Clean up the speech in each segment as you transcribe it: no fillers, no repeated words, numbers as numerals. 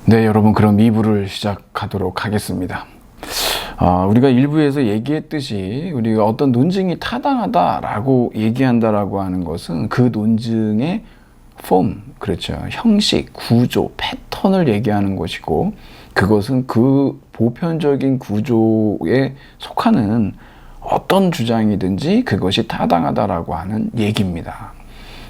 네, 여러분, 그럼 2부를 시작하도록 하겠습니다. 우리가 1부에서 얘기했듯이 우리가 어떤 논증이 타당하다라고 얘기한다라고 하는 것은 그 논증의 폼, 그렇죠. 형식, 구조, 패턴을 얘기하는 것이고, 그것은 그 보편적인 구조에 속하는 어떤 주장이든지 그것이 타당하다라고 하는 얘기입니다.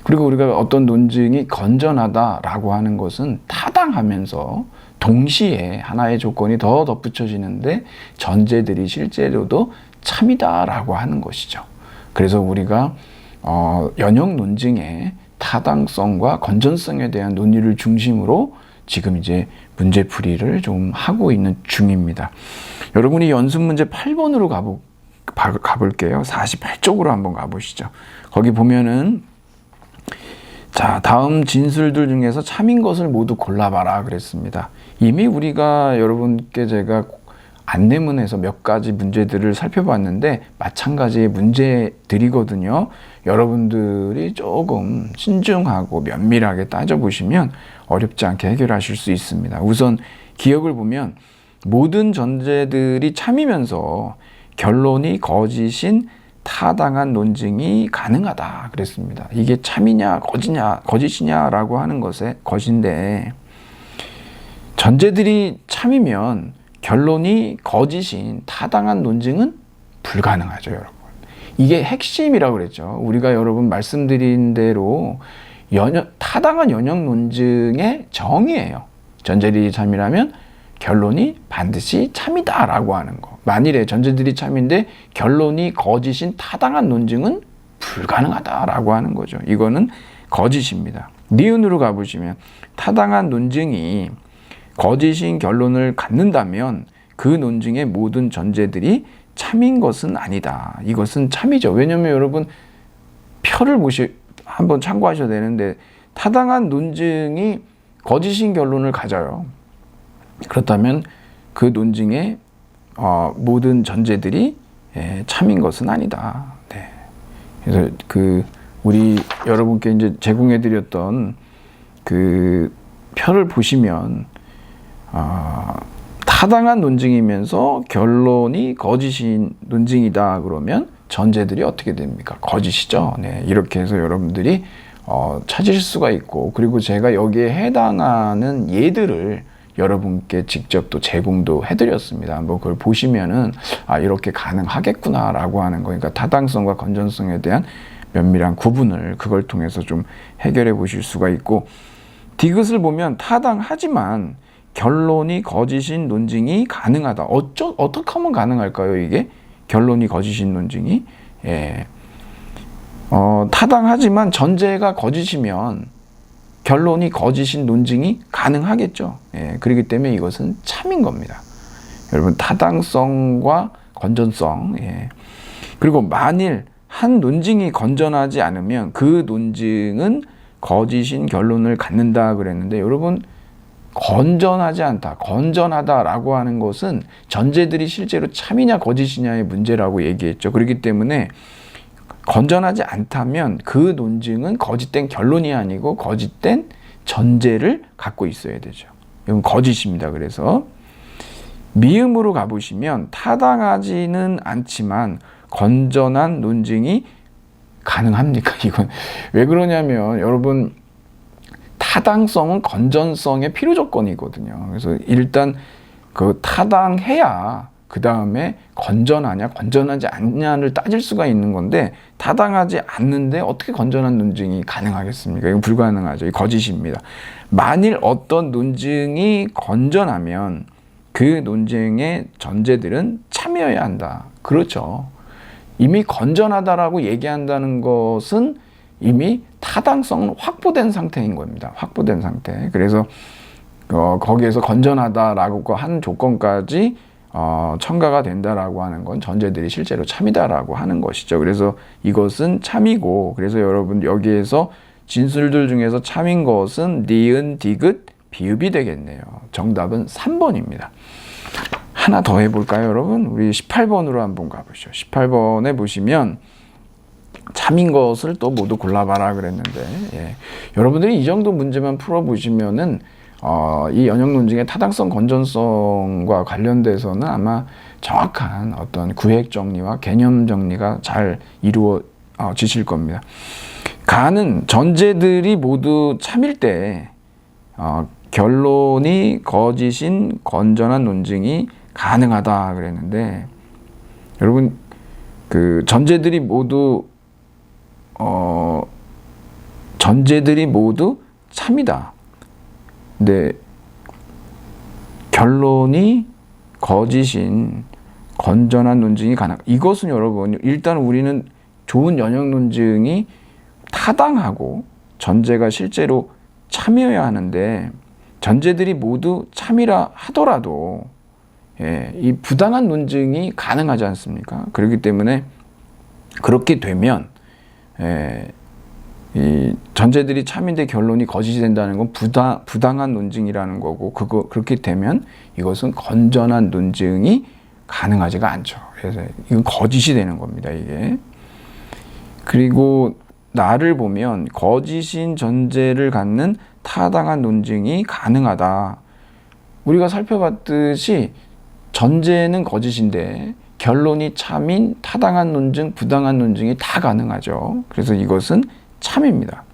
그리고 우리가 어떤 논증이 건전하다라고 하는 것은 타당하면서 동시에 하나의 조건이 더 덧붙여지는데 전제들이 실제로도 참이다라고 하는 것이죠. 그래서 우리가 연역 논증의 타당성과 건전성에 대한 논의를 중심으로 지금 이제 문제풀이를 좀 하고 있는 중입니다. 여러분이 연습 문제 8번으로 가볼게요. 48쪽으로 한번 가보시죠. 거기 보면은 자, 다음 진술들 중에서 참인 것을 모두 골라봐라 그랬습니다. 이미 우리가 여러분께 제가 안내문에서 몇 가지 문제들을 살펴봤는데 마찬가지의 문제들이거든요. 여러분들이 조금 신중하고 면밀하게 따져보시면 어렵지 않게 해결하실 수 있습니다. 우선 기억을 보면 모든 전제들이 참이면서 결론이 거짓인 타당한 논증이 가능하다 그랬습니다. 이게 참이냐 거짓이냐라고 하는 것인데 전제들이 참이면 결론이 거짓인 타당한 논증은 불가능하죠, 여러분. 이게 핵심이라고 그랬죠. 우리가 여러분 말씀드린 대로 타당한 연역 논증의 정의예요. 전제들이 참이라면 결론이 반드시 참이다라고 하는 거. 만일에 전제들이 참인데 결론이 거짓인 타당한 논증은 불가능하다라고 하는 거죠. 이거는 거짓입니다. 니은으로 가보시면 타당한 논증이 거짓인 결론을 갖는다면 그 논증의 모든 전제들이 참인 것은 아니다. 이것은 참이죠. 왜냐하면 여러분 표를 한번 참고하셔야 되는데 타당한 논증이 거짓인 결론을 가져요. 그렇다면 그 논증의 모든 전제들이 참인 것은 아니다. 네. 그래서 우리 여러분께 이제 제공해드렸던 그 표를 보시면 타당한 논증이면서 결론이 거짓인 논증이다 그러면 전제들이 어떻게 됩니까? 거짓이죠. 네. 이렇게 해서 여러분들이 찾으실 수가 있고, 그리고 제가 여기에 해당하는 예들을 여러분께 직접 또 제공도 해드렸습니다. 한번 그걸 보시면은 이렇게 가능하겠구나라고 하는 거, 그러니까 타당성과 건전성에 대한 면밀한 구분을 그걸 통해서 좀 해결해 보실 수가 있고, 디귿을 보면 타당하지만 결론이 거짓인 논증이 가능하다. 어떻게 하면 가능할까요? 이게 결론이 거짓인 논증이 타당하지만 전제가 거짓이면 결론이 거짓인 논증이 가능하겠죠. 그렇기 때문에 이것은 참인 겁니다. 여러분, 타당성과 건전성. 그리고 만일 한 논증이 건전하지 않으면 그 논증은 거짓인 결론을 갖는다 그랬는데, 여러분, 건전하지 않다, 건전하다라고 하는 것은 전제들이 실제로 참이냐 거짓이냐의 문제라고 얘기했죠. 그렇기 때문에 건전하지 않다면 그 논증은 거짓된 결론이 아니고 거짓된 전제를 갖고 있어야 되죠. 이건 거짓입니다. 그래서 미음으로 가보시면 타당하지는 않지만 건전한 논증이 가능합니까? 이건 왜 그러냐면 여러분, 타당성은 건전성의 필요 조건이거든요. 그래서 일단 그 타당해야 그 다음에 건전하냐 건전하지 않냐를 따질 수가 있는 건데, 타당하지 않는데 어떻게 건전한 논증이 가능하겠습니까? 이건 불가능하죠. 이 거짓입니다. 만일 어떤 논증이 건전하면 그 논증의 전제들은 참여해야 한다. 그렇죠. 이미 건전하다라고 얘기한다는 것은 이미 타당성은 확보된 상태인 겁니다. 확보된 상태. 그래서 거기에서 건전하다라고 한 조건까지 첨가가 된다라고 하는 건 전제들이 실제로 참이다라고 하는 것이죠. 그래서 이것은 참이고, 그래서 여러분 여기에서 진술들 중에서 참인 것은 니은, 디귿, 비읍이 되겠네요. 정답은 3번입니다. 하나 더 해볼까요, 여러분? 우리 18번으로 한번 가보시죠. 18번에 보시면 참인 것을 또 모두 골라봐라 그랬는데, 여러분들이 이 정도 문제만 풀어보시면은 이 연역 논증의 타당성, 건전성과 관련돼서는 아마 정확한 어떤 구획 정리와 개념 정리가 잘 이루어지실 겁니다. 가는 전제들이 모두 참일 때 결론이 거짓인 건전한 논증이 가능하다 그랬는데, 여러분 그 전제들이 모두 참이다. 근데 결론이 거짓인 건전한 논증이 가능. 이것은 여러분, 일단 우리는 좋은 연역 논증이 타당하고 전제가 실제로 참이어야 하는데, 전제들이 모두 참이라 하더라도 이 부당한 논증이 가능하지 않습니까? 그렇기 때문에 그렇게 되면 이 전제들이 참인데 결론이 거짓이 된다는 건 부당한 논증이라는 거고, 그렇게 되면 이것은 건전한 논증이 가능하지가 않죠. 그래서 이건 거짓이 되는 겁니다, 이게. 그리고 나를 보면 거짓인 전제를 갖는 타당한 논증이 가능하다. 우리가 살펴봤듯이 전제는 거짓인데 결론이 참인 타당한 논증, 부당한 논증이 다 가능하죠. 그래서 이것은 참입니다.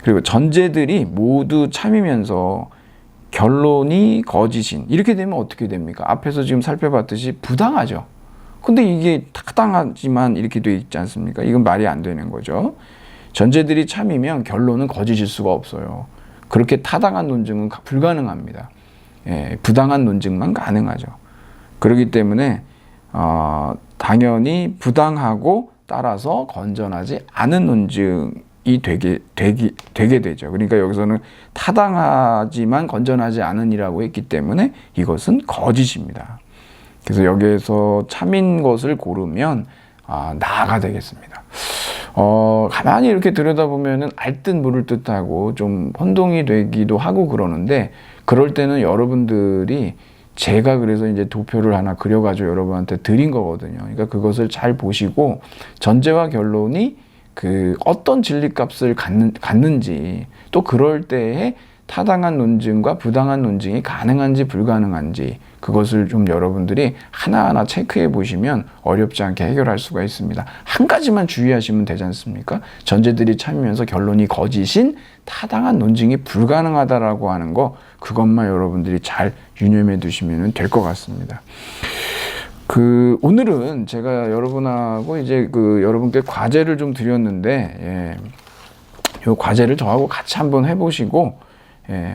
그리고 전제들이 모두 참이면서 결론이 거짓인, 이렇게 되면 어떻게 됩니까? 앞에서 지금 살펴봤듯이 부당하죠. 근데 이게 타당하지만 이렇게 돼 있지 않습니까? 이건 말이 안 되는 거죠. 전제들이 참이면 결론은 거짓일 수가 없어요. 그렇게 타당한 논증은 불가능합니다. 부당한 논증만 가능하죠. 그렇기 때문에 당연히 부당하고 따라서 건전하지 않은 논증이 되게 되죠. 그러니까 여기서는 타당하지만 건전하지 않으니라고 했기 때문에 이것은 거짓입니다. 그래서 여기에서 참인 것을 고르면 나가 되겠습니다. 가만히 이렇게 들여다보면은 알듯 모를 듯하고 좀 혼동이 되기도 하고 그러는데, 그럴 때는 여러분들이, 제가 그래서 이제 도표를 하나 그려가지고 여러분한테 드린 거거든요. 그러니까 그것을 잘 보시고 전제와 결론이 그 어떤 진리값을 갖는지, 또 그럴 때에 타당한 논증과 부당한 논증이 가능한지 불가능한지, 그것을 좀 여러분들이 하나하나 체크해 보시면 어렵지 않게 해결할 수가 있습니다. 한 가지만 주의하시면 되지 않습니까? 전제들이 참이면서 결론이 거짓인 타당한 논증이 불가능하다라고 하는 거, 그것만 여러분들이 잘 유념해 두시면 될 것 같습니다. 오늘은 제가 여러분하고 이제 여러분께 과제를 좀 드렸는데, 이 과제를 저하고 같이 한번 해보시고,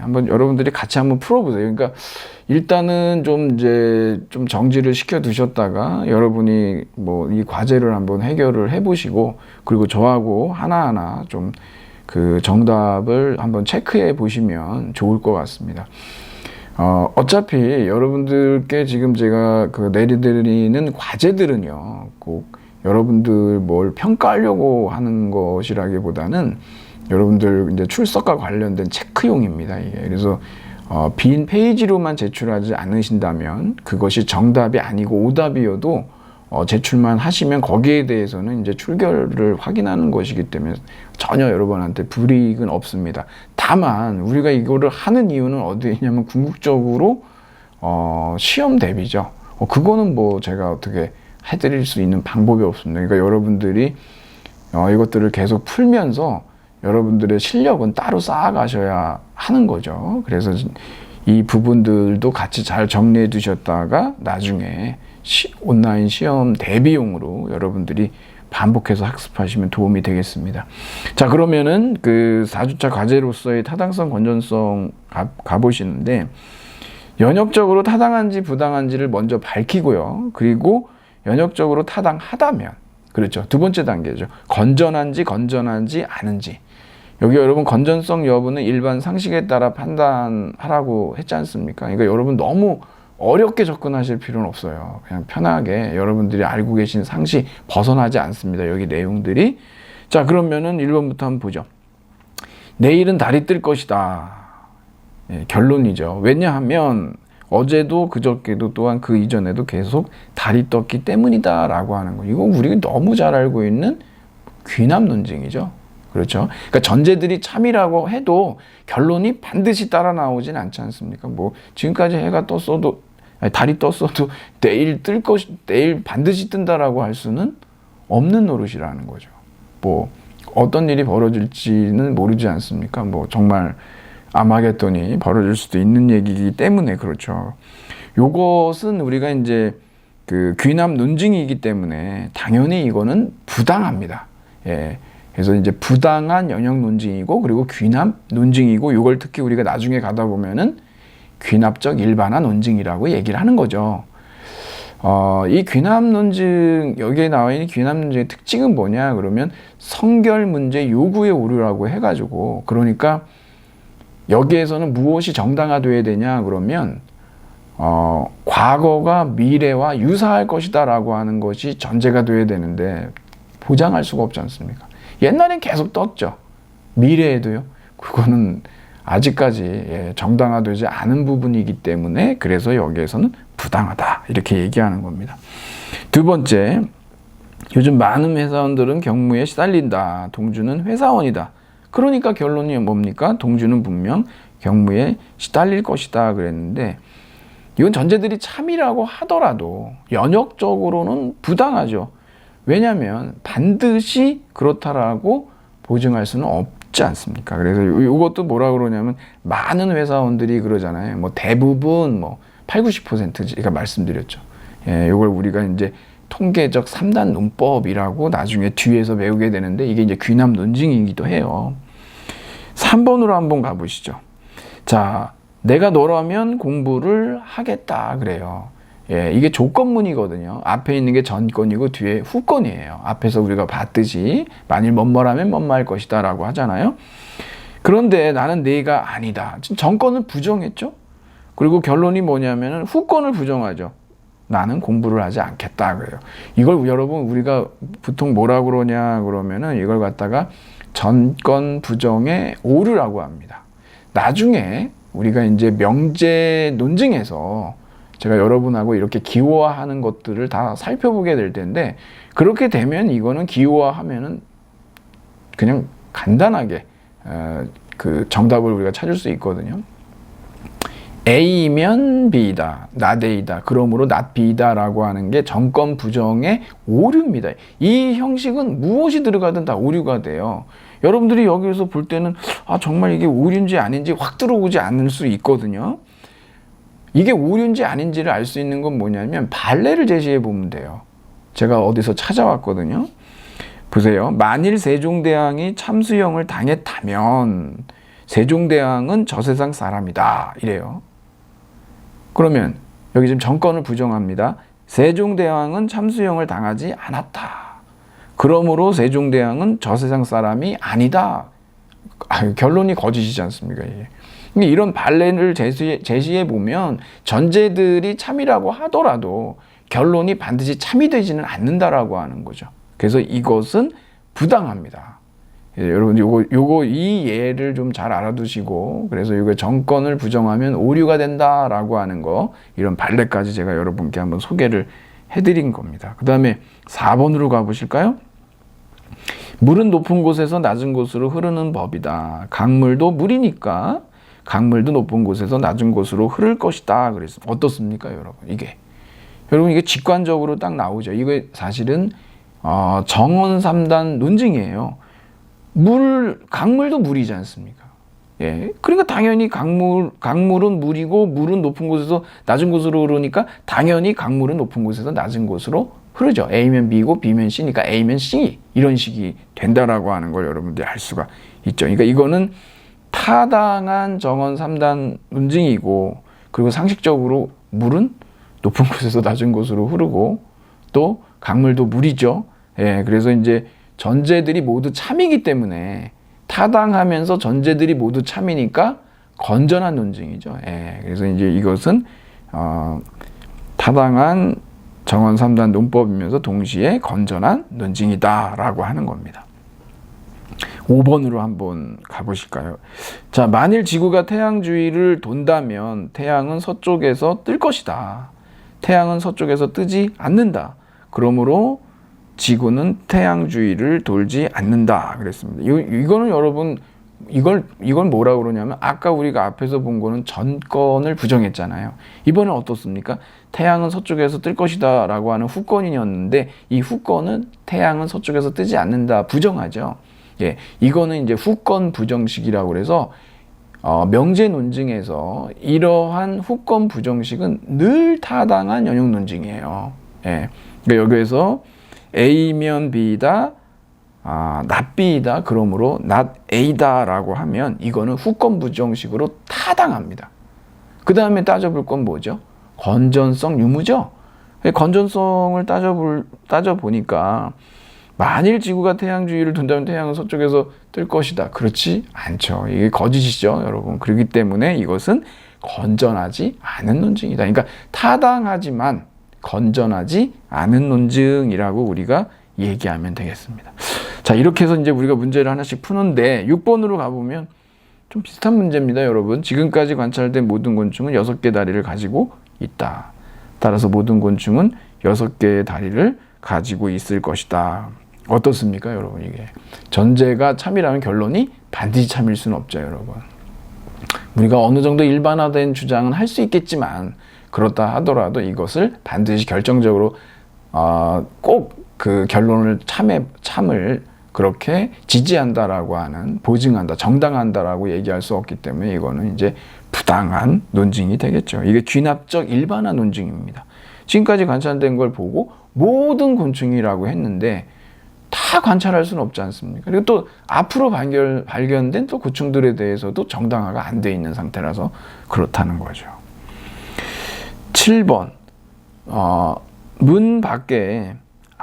한번 여러분들이 같이 한번 풀어보세요. 그러니까 일단은 좀 정지를 시켜 두셨다가 여러분이 뭐 이 과제를 한번 해결을 해보시고, 그리고 저하고 하나하나 좀 그 정답을 한번 체크해 보시면 좋을 것 같습니다. 어차피 여러분들께 지금 제가 내려드리는 과제들은요, 꼭 여러분들 뭘 평가하려고 하는 것이라기보다는 여러분들 이제 출석과 관련된 체크용입니다, 이게. 그래서 빈 페이지로만 제출하지 않으신다면, 그것이 정답이 아니고 오답이어도 제출만 하시면 거기에 대해서는 이제 출결을 확인하는 것이기 때문에 전혀 여러분한테 불이익은 없습니다. 다만 우리가 이거를 하는 이유는 어디에 있냐면 궁극적으로 시험 대비죠. 그거는 뭐 제가 어떻게 해드릴 수 있는 방법이 없습니다. 그러니까 여러분들이 이것들을 계속 풀면서 여러분들의 실력은 따로 쌓아가셔야 하는 거죠. 그래서 이 부분들도 같이 잘 정리해 두셨다가 나중에 온라인 시험 대비용으로 여러분들이 반복해서 학습하시면 도움이 되겠습니다. 자, 그러면은 4주차 과제로서의 타당성, 건전성 가보시는데, 연역적으로 타당한지 부당한지를 먼저 밝히고요. 그리고 연역적으로 타당하다면, 그렇죠, 두 번째 단계죠. 건전한지 건전하지 않은지. 여기 여러분 건전성 여부는 일반 상식에 따라 판단하라고 했지 않습니까? 그러니까 여러분 너무 어렵게 접근하실 필요는 없어요. 그냥 편하게 여러분들이 알고 계신 상식 벗어나지 않습니다, 여기 내용들이. 자, 그러면은 1번부터 한번 보죠. 내일은 달이 뜰 것이다. 결론이죠. 왜냐하면 어제도 그저께도 또한 그 이전에도 계속 달이 떴기 때문이다 라고 하는 거. 이거 우리가 너무 잘 알고 있는 귀납 논증이죠. 그렇죠? 그러니까 전제들이 참이라고 해도 결론이 반드시 따라 나오진 않지 않습니까? 뭐 지금까지 해가 떴어도 아니, 달이 떴어도 내일 반드시 뜬다라고 할 수는 없는 노릇이라는 거죠. 뭐 어떤 일이 벌어질지는 모르지 않습니까? 뭐 정말 아마겟돈이 벌어질 수도 있는 얘기이기 때문에 그렇죠. 요것은 우리가 이제 그 귀남 논증이기 때문에 당연히 이거는 부당합니다. 예. 그래서 이제 부당한 영역 논증이고 그리고 귀납 논증이고 이걸 특히 우리가 나중에 가다 보면은 귀납적 일반화 논증이라고 얘기를 하는 거죠. 이 귀납 논증 여기에 나와 있는 귀납 논증의 특징은 뭐냐 그러면 성결 문제 요구의 오류라고 해가지고 그러니까 여기에서는 무엇이 정당화돼야 되냐 그러면 과거가 미래와 유사할 것이다라고 하는 것이 전제가 돼야 되는데 보장할 수가 없지 않습니까? 옛날엔 계속 떴죠. 미래에도요. 그거는 아직까지 정당화되지 않은 부분이기 때문에 그래서 여기에서는 부당하다 이렇게 얘기하는 겁니다. 두 번째, 요즘 많은 회사원들은 경무에 시달린다. 동주는 회사원이다. 그러니까 결론이 뭡니까? 동주는 분명 경무에 시달릴 것이다 그랬는데 이건 전제들이 참이라고 하더라도 연역적으로는 부당하죠. 왜냐하면 반드시 그렇다라고 보증할 수는 없지 않습니까? 그래서 이것도 뭐라 그러냐면 많은 회사원들이 그러잖아요. 뭐 대부분 뭐 80~90% 제가 말씀드렸죠. 예, 이걸 우리가 이제 통계적 3단 논법이라고 나중에 뒤에서 배우게 되는데 이게 이제 귀납 논증이기도 해요. 3번으로 한번 가보시죠. 자, 내가 너라면 공부를 하겠다 그래요. 예, 이게 조건문이거든요. 앞에 있는 게 전건이고 뒤에 후건이에요. 앞에서 우리가 봤듯이 만일 뭐뭐라면 뭐뭐할 것이다 라고 하잖아요. 그런데 나는 내가 아니다. 지금 전건을 부정했죠. 그리고 결론이 뭐냐면 후건을 부정하죠. 나는 공부를 하지 않겠다 그래요. 이걸 여러분 우리가 보통 뭐라 그러냐 그러면은 이걸 갖다가 전건 부정의 오류라고 합니다. 나중에 우리가 이제 명제 논증에서 제가 여러분하고 이렇게 기호화하는 것들을 다 살펴보게 될 텐데 그렇게 되면 이거는 기호화하면은 그냥 간단하게 그 정답을 우리가 찾을 수 있거든요. A면 B이다, not A다. 그러므로 not B다 라고 하는 게 전건 부정의 오류입니다. 이 형식은 무엇이 들어가든 다 오류가 돼요. 여러분들이 여기서 볼 때는 정말 이게 오류인지 아닌지 확 들어오지 않을 수 있거든요. 이게 오류인지 아닌지를 알 수 있는 건 뭐냐면 판례를 제시해 보면 돼요. 제가 어디서 찾아왔거든요. 보세요. 만일 세종대왕이 참수형을 당했다면 세종대왕은 저 세상 사람이다 이래요. 그러면 여기 지금 전건을 부정합니다. 세종대왕은 참수형을 당하지 않았다. 그러므로 세종대왕은 저 세상 사람이 아니다. 결론이 거짓이지 않습니까? 이게. 이런 판례를 제시해 보면 전제들이 참이라고 하더라도 결론이 반드시 참이 되지는 않는다라고 하는 거죠. 그래서 이것은 부당합니다. 여러분 요거 이 예를 좀 잘 알아두시고 그래서 이거 정권을 부정하면 오류가 된다라고 하는 거 이런 판례까지 제가 여러분께 한번 소개를 해드린 겁니다. 그 다음에 4번으로 가보실까요? 물은 높은 곳에서 낮은 곳으로 흐르는 법이다. 강물도 물이니까 강물도 높은 곳에서 낮은 곳으로 흐를 것이다. 그래서 어떻습니까, 여러분? 여러분 이게 직관적으로 딱 나오죠. 이게 사실은 정원 3단 논증이에요. 강물도 물이지 않습니까? 예. 그러니까 당연히 강물은 물이고 물은 높은 곳에서 낮은 곳으로 흐르니까 당연히 강물은 높은 곳에서 낮은 곳으로 흐르죠. A면 B고 B면 C니까 A면 C 이런 식이 된다라고 하는 걸 여러분들이 알 수가 있죠. 그러니까 이거는 타당한 정원 3단 논증이고 그리고 상식적으로 물은 높은 곳에서 낮은 곳으로 흐르고 또 강물도 물이죠. 예, 그래서 이제 전제들이 모두 참이기 때문에 타당하면서 전제들이 모두 참이니까 건전한 논증이죠. 예, 그래서 이제 이것은 타당한 정원 3단 논법이면서 동시에 건전한 논증이다라고 하는 겁니다. 5번으로 한번 가보실까요? 자, 만일 지구가 태양 주위를 돈다면 태양은 서쪽에서 뜰 것이다. 태양은 서쪽에서 뜨지 않는다. 그러므로 지구는 태양 주위를 돌지 않는다 그랬습니다. 이거는 여러분 이걸 뭐라 그러냐면 아까 우리가 앞에서 본 거는 전건을 부정했잖아요. 이번엔 어떻습니까? 태양은 서쪽에서 뜰 것이다 라고 하는 후건이었는데 이 후건은 태양은 서쪽에서 뜨지 않는다 부정하죠. 예, 이거는 이제 후건 부정식이라고 그래서 명제 논증에서 이러한 후건 부정식은 늘 타당한 연역 논증이에요. 예, 그러니까 여기에서 A면 B다, not B다. 그러므로 not A다라고 하면 이거는 후건 부정식으로 타당합니다. 그 다음에 따져볼 건 뭐죠? 건전성 유무죠. 건전성을 따져보니까 만일 지구가 태양 주위를 돈다면 태양은 서쪽에서 뜰 것이다. 그렇지 않죠. 이게 거짓이죠, 여러분. 그렇기 때문에 이것은 건전하지 않은 논증이다. 그러니까 타당하지만 건전하지 않은 논증이라고 우리가 얘기하면 되겠습니다. 자, 이렇게 해서 이제 우리가 문제를 하나씩 푸는데 6번으로 가보면 좀 비슷한 문제입니다, 여러분. 지금까지 관찰된 모든 곤충은 6개 다리를 가지고 있다. 따라서 모든 곤충은 6개의 다리를 가지고 있을 것이다. 어떻습니까, 여러분? 이게 전제가 참이라면 결론이 반드시 참일 수는 없죠, 여러분. 우리가 어느 정도 일반화된 주장은 할 수 있겠지만 그렇다 하더라도 이것을 반드시 결정적으로 꼭 그 결론을 참을 그렇게 지지한다라고 하는, 보증한다, 정당한다라고 얘기할 수 없기 때문에 이거는 이제 부당한 논증이 되겠죠. 이게 귀납적 일반화 논증입니다. 지금까지 관찰된 걸 보고 모든 곤충이라고 했는데 다 관찰할 수는 없지 않습니까? 그리고 또 앞으로 발견된 또 곤충들에 대해서도 정당화가 안 돼 있는 상태라서 그렇다는 거죠. 7번 문 밖에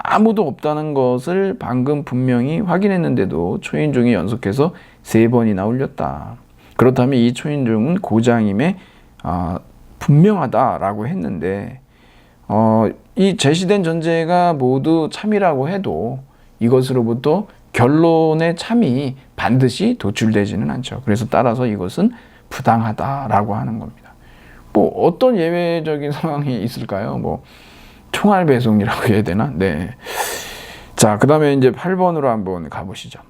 아무도 없다는 것을 방금 분명히 확인했는데도 초인종이 연속해서 3번이나 울렸다. 그렇다면 이 초인종은 고장임에 분명하다라고 했는데 이 제시된 전제가 모두 참이라고 해도 이것으로부터 결론의 참이 반드시 도출되지는 않죠. 그래서 따라서 이것은 부당하다라고 하는 겁니다. 뭐 어떤 예외적인 상황이 있을까요? 뭐 총알 배송이라고 해야 되나? 네. 자, 그 다음에 이제 8번으로 한번 가보시죠.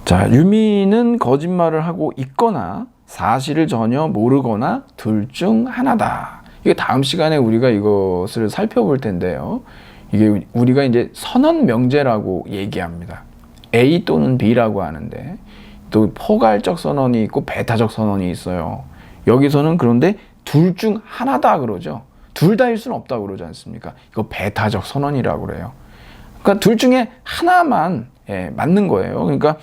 자, 유미는 거짓말을 하고 있거나 사실을 전혀 모르거나 둘 중 하나다. 이게 다음 시간에 우리가 이것을 살펴볼 텐데요. 이게 우리가 이제 선언 명제라고 얘기합니다. A 또는 B라고 하는데 또 포괄적 선언이 있고 배타적 선언이 있어요. 여기서는 그런데 둘 중 하나다 그러죠. 둘 다일 수는 없다고 그러지 않습니까? 이거 배타적 선언이라고 그래요. 그러니까 둘 중에 하나만 맞는 거예요. 그러니까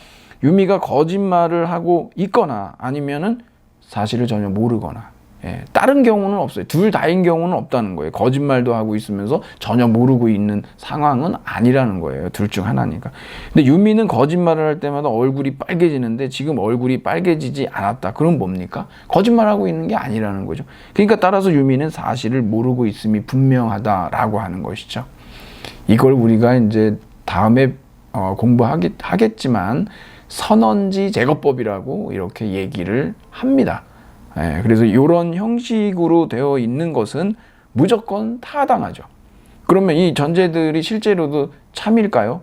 유미가 거짓말을 하고 있거나 아니면은 사실을 전혀 모르거나 다른 경우는 없어요. 둘 다인 경우는 없다는 거예요. 거짓말도 하고 있으면서 전혀 모르고 있는 상황은 아니라는 거예요. 둘 중 하나니까. 근데 유미는 거짓말을 할 때마다 얼굴이 빨개지는데 지금 얼굴이 빨개지지 않았다. 그럼 뭡니까? 거짓말하고 있는 게 아니라는 거죠. 그러니까 따라서 유미는 사실을 모르고 있음이 분명하다라고 하는 것이죠. 이걸 우리가 이제 다음에 공부하겠지만 선언지 제거법이라고 이렇게 얘기를 합니다. 그래서 이런 형식으로 되어 있는 것은 무조건 타당하죠. 그러면 이 전제들이 실제로도 참일까요?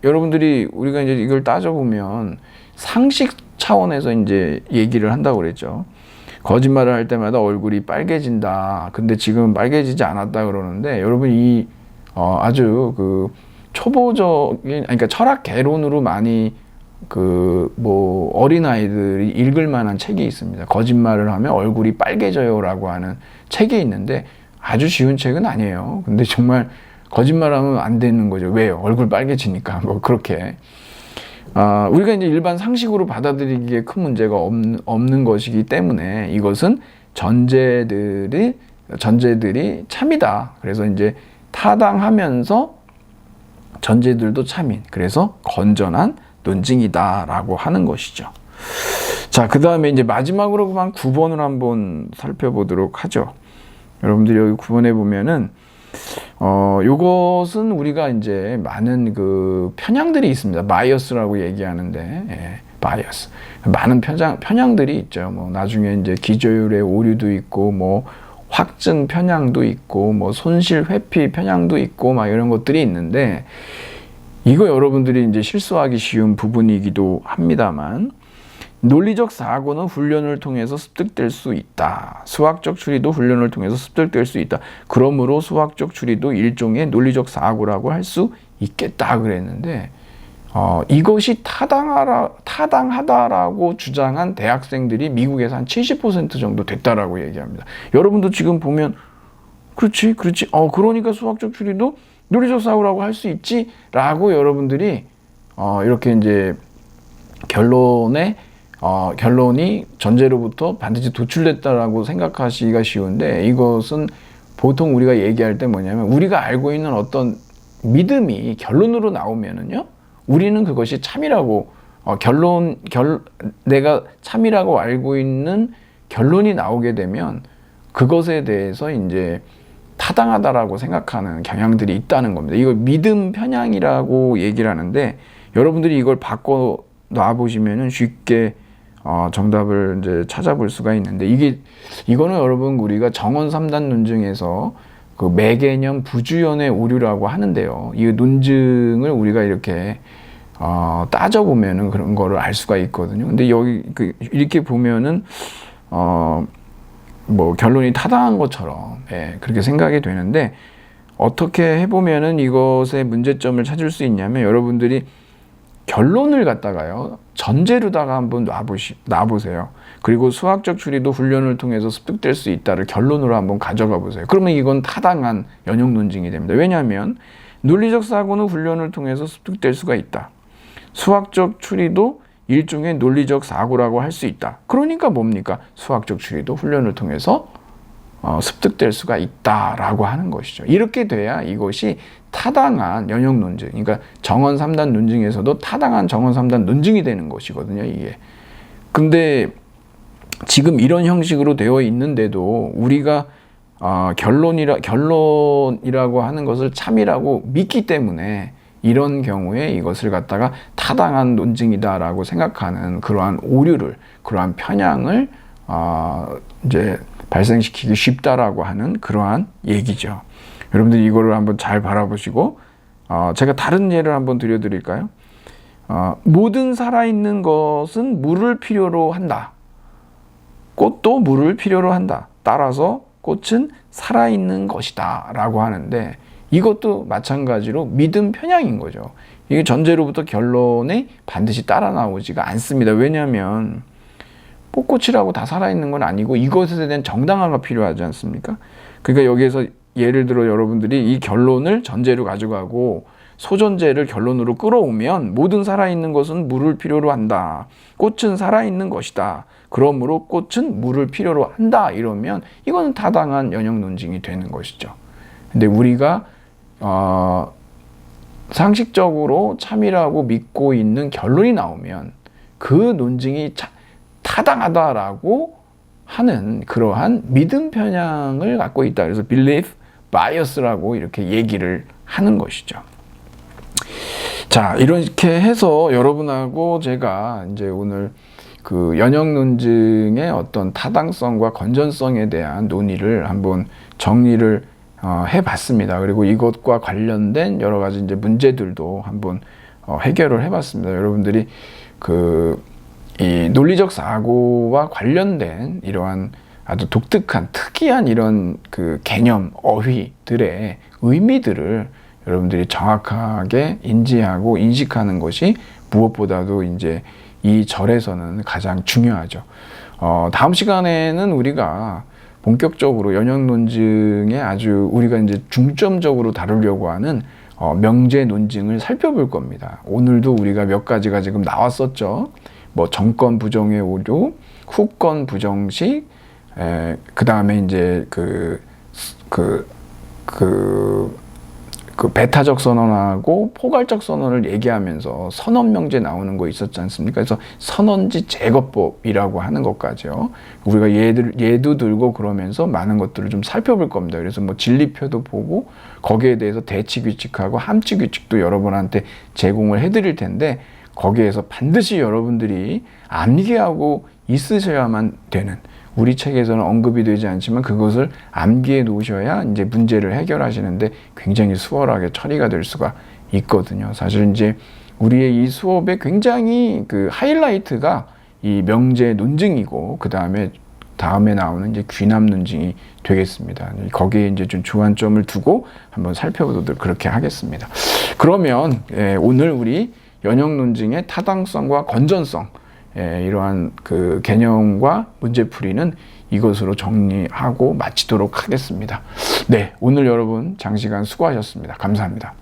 여러분들이 우리가 이제 이걸 따져보면 상식 차원에서 이제 얘기를 한다고 그랬죠. 거짓말을 할 때마다 얼굴이 빨개진다. 근데 지금 빨개지지 않았다 그러는데 여러분 이 아주 그 초보적인, 그러니까 철학 개론으로 많이 뭐 어린아이들이 읽을 만한 책이 있습니다. 거짓말을 하면 얼굴이 빨개져요라고 하는 책이 있는데 아주 쉬운 책은 아니에요. 근데 정말 거짓말하면 안 되는 거죠. 왜요? 얼굴 빨개지니까. 뭐 그렇게 우리가 이제 일반 상식으로 받아들이기에 큰 문제가 없는 것이기 때문에 이것은 전제들이 참이다. 그래서 이제 타당하면서 전제들도 참인, 그래서 건전한 논증이다라고 하는 것이죠. 자, 그 다음에 이제 마지막으로 그만 9번을 한번 살펴보도록 하죠. 여러분들이 여기 9번에 보면은 요것은 우리가 이제 많은 그 편향들이 있습니다. 바이어스라고 얘기하는데, 바이어스. 많은 편향들이 있죠. 뭐 나중에 이제 기저율의 오류도 있고, 뭐 확증 편향도 있고 뭐 손실 회피 편향도 있고 막 이런 것들이 있는데 이거 여러분들이 이제 실수하기 쉬운 부분이기도 합니다만 논리적 사고는 훈련을 통해서 습득될 수 있다. 수학적 추리도 훈련을 통해서 습득될 수 있다. 그러므로 수학적 추리도 일종의 논리적 사고라고 할 수 있겠다 그랬는데 이것이 타당하다라고 주장한 대학생들이 미국에서 한 70% 정도 됐다라고 얘기합니다. 여러분도 지금 보면 그렇지. 그러니까 수학적 추리도 논리적 사고라고 할 수 있지라고 여러분들이 이렇게 이제 결론이 전제로부터 반드시 도출됐다라고 생각하시기가 쉬운데 이것은 보통 우리가 얘기할 때 뭐냐면 우리가 알고 있는 어떤 믿음이 결론으로 나오면은요 우리는 그것이 참이라고 내가 참이라고 알고 있는 결론이 나오게 되면 그것에 대해서 이제 타당하다라고 생각하는 경향들이 있다는 겁니다. 이걸 믿음 편향이라고 얘기를 하는데 여러분들이 이걸 바꿔 놔 보시면은 쉽게 정답을 이제 찾아볼 수가 있는데 이거는 여러분 우리가 정원 3단 논증에서 그 매개념 부주연의 오류라고 하는데요. 이 논증을 우리가 이렇게 따져보면은 그런 거를 알 수가 있거든요. 근데 여기 이렇게 보면은 뭐 결론이 타당한 것처럼 그렇게 생각이 되는데 어떻게 해보면은 이것의 문제점을 찾을 수 있냐면 여러분들이 결론을 갖다가요 전제로다가 한번 놔보세요. 그리고 수학적 추리도 훈련을 통해서 습득될 수 있다를 결론으로 한번 가져가 보세요. 그러면 이건 타당한 연역 논증이 됩니다. 왜냐하면 논리적 사고는 훈련을 통해서 습득될 수가 있다. 수학적 추리도 일종의 논리적 사고라고 할 수 있다. 그러니까 뭡니까? 수학적 추리도 훈련을 통해서 습득될 수가 있다라고 하는 것이죠. 이렇게 돼야 이것이 타당한 연역 논증, 그러니까 정원 3단 논증에서도 타당한 정원 3단 논증이 되는 것이거든요, 이게. 근데 지금 이런 형식으로 되어 있는데도 우리가 결론이라고 하는 것을 참이라고 믿기 때문에 이런 경우에 이것을 갖다가 타당한 논증이다라고 생각하는 그러한 오류를, 그러한 편향을 이제 발생시키기 쉽다라고 하는 그러한 얘기죠. 여러분들이 이거를 한번 잘 바라보시고 제가 다른 예를 한번 드려드릴까요? 모든 살아있는 것은 물을 필요로 한다. 꽃도 물을 필요로 한다. 따라서 꽃은 살아있는 것이다 라고 하는데 이것도 마찬가지로 믿음 편향인 거죠. 이게 전제로부터 결론이 반드시 따라 나오지가 않습니다. 왜냐하면 꽃이라고 다 살아있는 건 아니고 이것에 대한 정당화가 필요하지 않습니까? 그러니까 여기에서 예를 들어 여러분들이 이 결론을 전제로 가져가고 소전제를 결론으로 끌어오면 모든 살아있는 것은 물을 필요로 한다. 꽃은 살아있는 것이다. 그러므로 꽃은 물을 필요로 한다. 이러면 이거는 타당한 연역 논증이 되는 것이죠. 근데 우리가 상식적으로 참이라고 믿고 있는 결론이 나오면 그 논증이 타당하다라고 하는 그러한 믿음 편향을 갖고 있다. 그래서 belief bias라고 이렇게 얘기를 하는 것이죠. 자, 이렇게 해서 여러분하고 제가 이제 오늘 그 연역 논증의 어떤 타당성과 건전성에 대한 논의를 한번 정리를 해봤습니다. 그리고 이것과 관련된 여러 가지 이제 문제들도 한번 해결을 해봤습니다. 여러분들이 이 논리적 사고와 관련된 이러한 아주 독특한 특이한 이런 그 개념, 어휘들의 의미들을 여러분들이 정확하게 인지하고 인식하는 것이 무엇보다도 이제 이 절에서는 가장 중요하죠. 다음 시간에는 우리가 본격적으로 연역 논증에 아주 우리가 이제 중점적으로 다루려고 하는 명제 논증을 살펴볼 겁니다. 오늘도 우리가 몇 가지가 지금 나왔었죠. 뭐 정권 부정의 오류, 후권 부정식, 그 다음에 이제 배타적 선언하고 포괄적 선언을 얘기하면서 선언 명제 나오는 거 있었지 않습니까? 그래서 선언지 제거법이라고 하는 것까지요. 우리가 예도 들고 그러면서 많은 것들을 좀 살펴볼 겁니다. 그래서 뭐 진리표도 보고 거기에 대해서 대치 규칙하고 함치 규칙도 여러분한테 제공을 해드릴 텐데 거기에서 반드시 여러분들이 암기하고 있으셔야만 되는 우리 책에서는 언급이 되지 않지만 그것을 암기해 놓으셔야 이제 문제를 해결하시는데 굉장히 수월하게 처리가 될 수가 있거든요. 사실 이제 우리의 이 수업의 굉장히 그 하이라이트가 이 명제 논증이고 그 다음에 나오는 이제 귀납 논증이 되겠습니다. 거기에 이제 좀 주안점을 두고 한번 살펴보도록 그렇게 하겠습니다. 그러면 오늘 우리 연역 논증의 타당성과 건전성 이러한 그 개념과 문제풀이는 이것으로 정리하고 마치도록 하겠습니다. 네, 오늘 여러분 장시간 수고하셨습니다. 감사합니다.